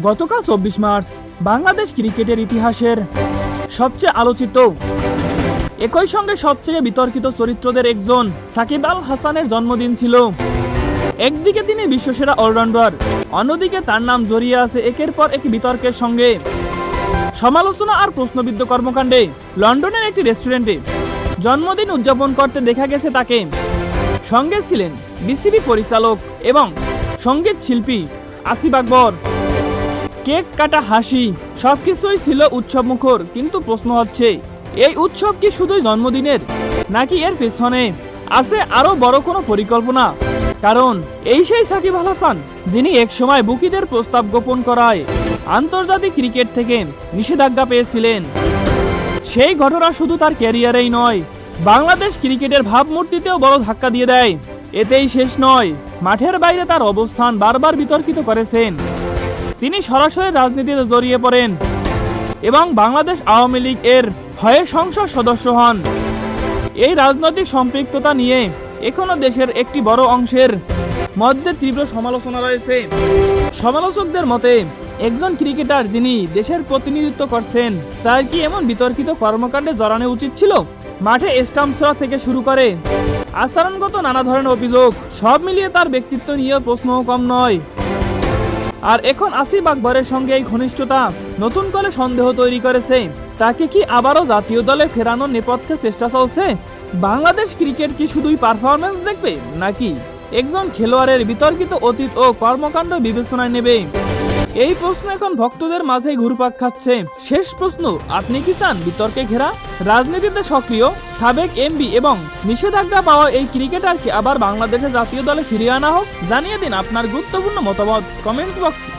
গতকাল 24 মার্চ বাংলাদেশ ক্রিকেটের ইতিহাসের সবচেয়ে আলোচিত একই সঙ্গে সবচেয়ে বিতর্কিত চরিত্রদের একজন সাকিব আল হাসানের জন্মদিন ছিল। একদিকে তিনি বিশ্বসেরা অলরাউন্ডার, অন্যদিকে তার নাম জড়িয়ে আছে একের পর এক বিতর্কের সঙ্গে। সমালোচনা আর প্রশ্নবিদ্ধ কর্মকাণ্ডে লন্ডনের একটি রেস্টুরেন্টে জন্মদিন উদযাপন করতে দেখা গেছে তাকে। সঙ্গে ছিলেন বিসিবি পরিচালক এবং সঙ্গীত শিল্পী আসিফ আকবর। কেক কাটা, হাসি, সবকিছুই ছিল উৎসব মুখর। কিন্তু প্রশ্ন হচ্ছে, এই উৎসব কি শুধুই জন্মদিনের, নাকি এর পেছনে আছে আরো বড় কোনো পরিকল্পনা? কারণ এই সেই সাকিব আল হাসান যিনি একসময় বুকিদের প্রস্তাব গোপন করায় আন্তর্জাতিক ক্রিকেট থেকে নিষেধাজ্ঞা পেয়েছিলেন। সেই ঘটনা শুধু তার ক্যারিয়ারেই নয়, বাংলাদেশ ক্রিকেটের ভাবমূর্তিতেও বড় ধাক্কা দিয়ে দেয়। এতেই শেষ নয়, মাঠের বাইরে তার অবস্থান বারবার বিতর্কিত করেছেন। তিনি সরাসরি রাজনীতিতে জড়িয়ে পড়েন এবং বাংলাদেশ আওয়ামী লীগ এর হয়ে সংসদ সদস্য হন। এই রাজনৈতিক সম্পৃক্ততা নিয়ে এখনো দেশের একটি বড় অংশের মধ্যে তীব্র সমালোচনা রয়েছে। সমালোচকদের মতে, একজন ক্রিকেটার যিনি দেশের প্রতিনিধিত্ব করছেন, তার কি এমন বিতর্কিত কর্মকাণ্ডে জড়ানো উচিত ছিল? মাঠে স্টাম্প ছোড়া থেকে শুরু করে আচরণগত নানা ধরনের অভিযোগ, সব মিলিয়ে তার ব্যক্তিত্ব নিয়ে প্রশ্নও কম নয়। আর এখন আসিফ আকবরের সঙ্গে এই ঘনিষ্ঠতা নতুন করে সন্দেহ তৈরি করেছে। তাকে কি আবারও জাতীয় দলে ফেরানোর নেপথ্যে চেষ্টা চলছে? বাংলাদেশ ক্রিকেট কি শুধুই পারফরম্যান্স দেখবে, নাকি একজন খেলোয়াড়ের বিতর্কিত অতীত ও কর্মকাণ্ড বিবেচনায় নেবে? এই প্রশ্ন এখন ভক্তদের মাঝে ঘুরপাক খাচ্ছে। শেষ প্রশ্ন, আপনি কি চান বিতর্কে ঘেরা, রাজনীতিতে সক্রিয় সাবেক এমপি এবং নিষেধাজ্ঞা পাওয়া এই ক্রিকেটারকে আবার বাংলাদেশের জাতীয় দলে ফিরিয়ে আনা হোক? জানিয়ে দিন আপনার গুরুত্বপূর্ণ মতামত কমেন্টস বক্সে।